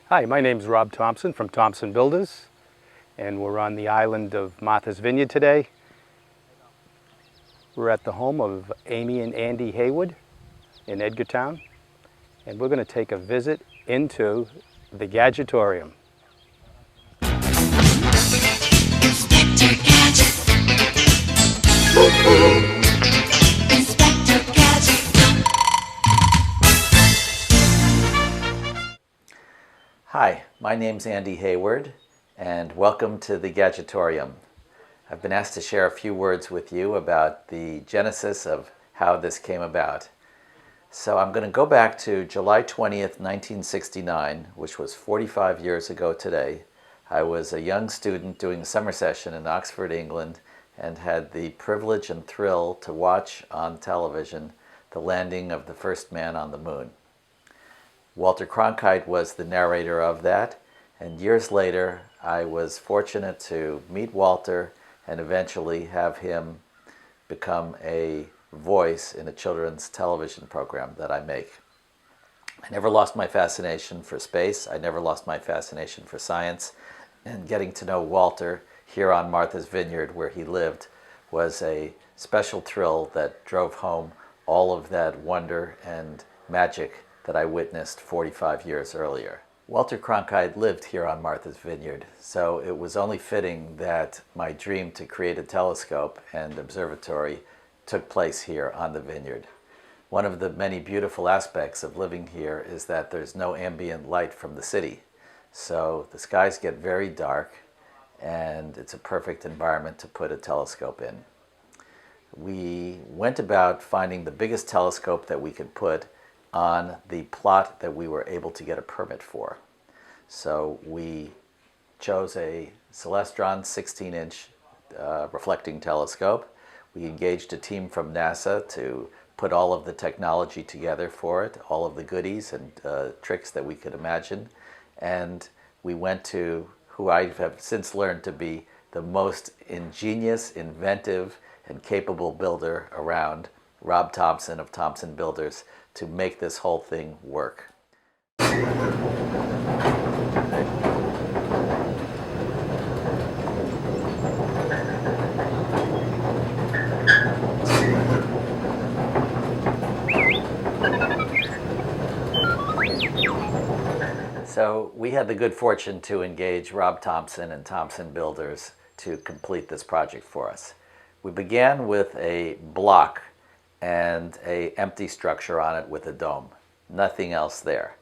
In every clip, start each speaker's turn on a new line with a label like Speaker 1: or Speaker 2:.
Speaker 1: Hi, my name's Rob Thompson from Thompson Builders, and we're on the island of Martha's Vineyard today. We're at the home of Amy and Andy Haywood in Edgartown, and we're going to take a visit into the Gadgetorium.
Speaker 2: Inspector Gadget. Inspector Gadget.
Speaker 3: Hi, my name's Andy Hayward, and welcome to the Gadgetorium. I've been asked to share a few words with you about the genesis of how this came about. So I'm going to go back to July 20th, 1969, which was 45 years ago today. I was a young student doing a summer session in Oxford, England, and had the privilege and thrill to watch on television the landing of the first man on the moon. Walter Cronkite was the narrator of that, and years later I was fortunate to meet Walter and eventually have him become a voice in a children's television program that I make. I never lost my fascination for space. I never lost my fascination for science, and getting to know Walter here on Martha's Vineyard where he lived was a special thrill that drove home all of that wonder and magic that I witnessed 45 years earlier. Walter Cronkite lived here on Martha's Vineyard, so it was only fitting that my dream to create a telescope and observatory took place here on the vineyard. One of the many beautiful aspects of living here is that there's no ambient light from the city, so the skies get very dark and it's a perfect environment to put a telescope in. We went about finding the biggest telescope that we could put on the plot that we were able to get a permit for. So we chose a Celestron 16-inch reflecting telescope. We engaged a team from NASA to put all of the technology together for it, all of the goodies and tricks that we could imagine. And we went to who I have since learned to be the most ingenious, inventive, and capable builder around, Rob Thompson of Thompson Builders, to make this whole thing work. So we had the good fortune to engage Rob Thompson and Thompson Builders to complete this project for us. We began with a block and an empty structure on it with a dome. Nothing else there.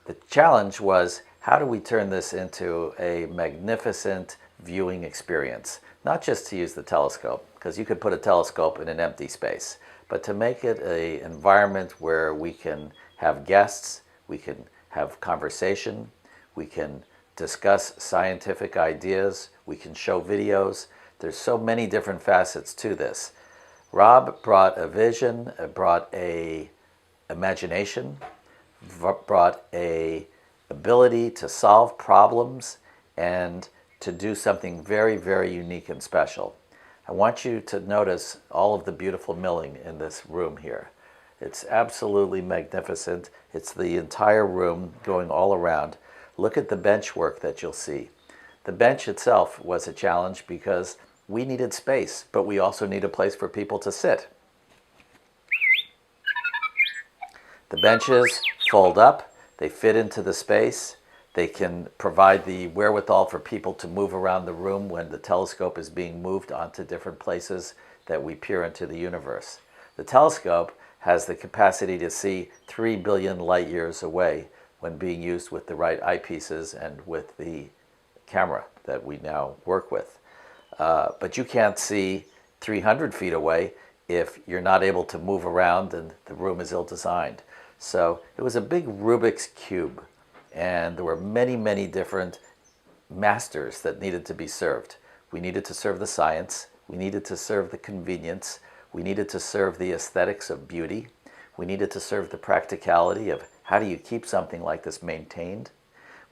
Speaker 3: The challenge was, how do we turn this into a magnificent viewing experience? Not just to use the telescope, because you could put a telescope in an empty space, but to make it an environment where we can have guests, we can have conversation, we can discuss scientific ideas, we can show videos. There's so many different facets to this. Rob brought a vision, brought a imagination, brought a ability to solve problems and to do something very, very unique and special. I want you to notice all of the beautiful milling in this room here. It's absolutely magnificent. It's the entire room going all around. Look at the bench work that you'll see. The bench itself was a challenge because we needed space, but we also need a place for people to sit. The benches fold up, they fit into the space, they can provide the wherewithal for people to move around the room when the telescope is being moved onto different places that we peer into the universe. The telescope has the capacity to see 3 billion light years away when being used with the right eyepieces and with the camera that we now work with. But you can't see 300 feet away if you're not able to move around and the room is ill-designed. So it was a big Rubik's Cube, and there were many, many different masters that needed to be served. We needed to serve the science, we needed to serve the convenience, we needed to serve the aesthetics of beauty, we needed to serve the practicality of how do you keep something like this maintained.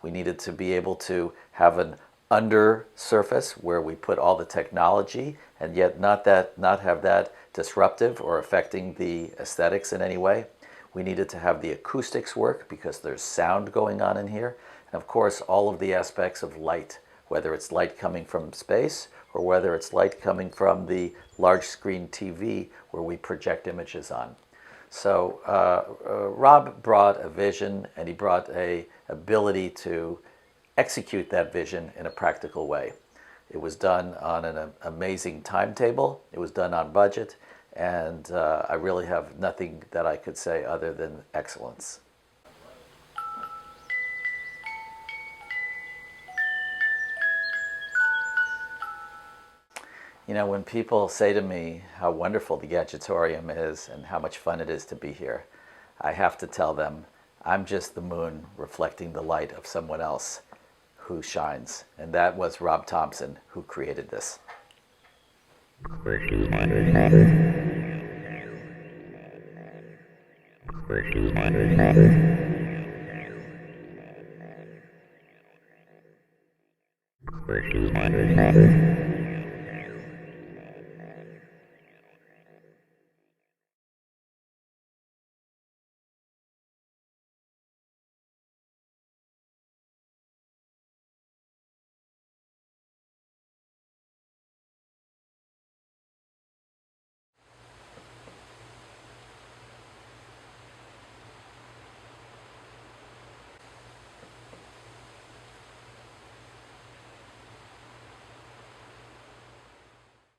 Speaker 3: We needed to be able to have an under surface where we put all the technology and yet not have that disruptive or affecting the aesthetics in any way. We needed to have the acoustics work because there's sound going on in here. And of course, all of the aspects of light, whether it's light coming from space or whether it's light coming from the large screen TV where we project images on. So Rob brought a vision, and he brought a ability to execute that vision in a practical way. It was done on an amazing timetable, it was done on budget, and I really have nothing that I could say other than excellence. You know, when people say to me how wonderful the Gadgetorium is and how much fun it is to be here, I have to tell them I'm just the moon reflecting the light of someone else who shines. And that was Rob Thompson, who created this.
Speaker 2: Vineyard.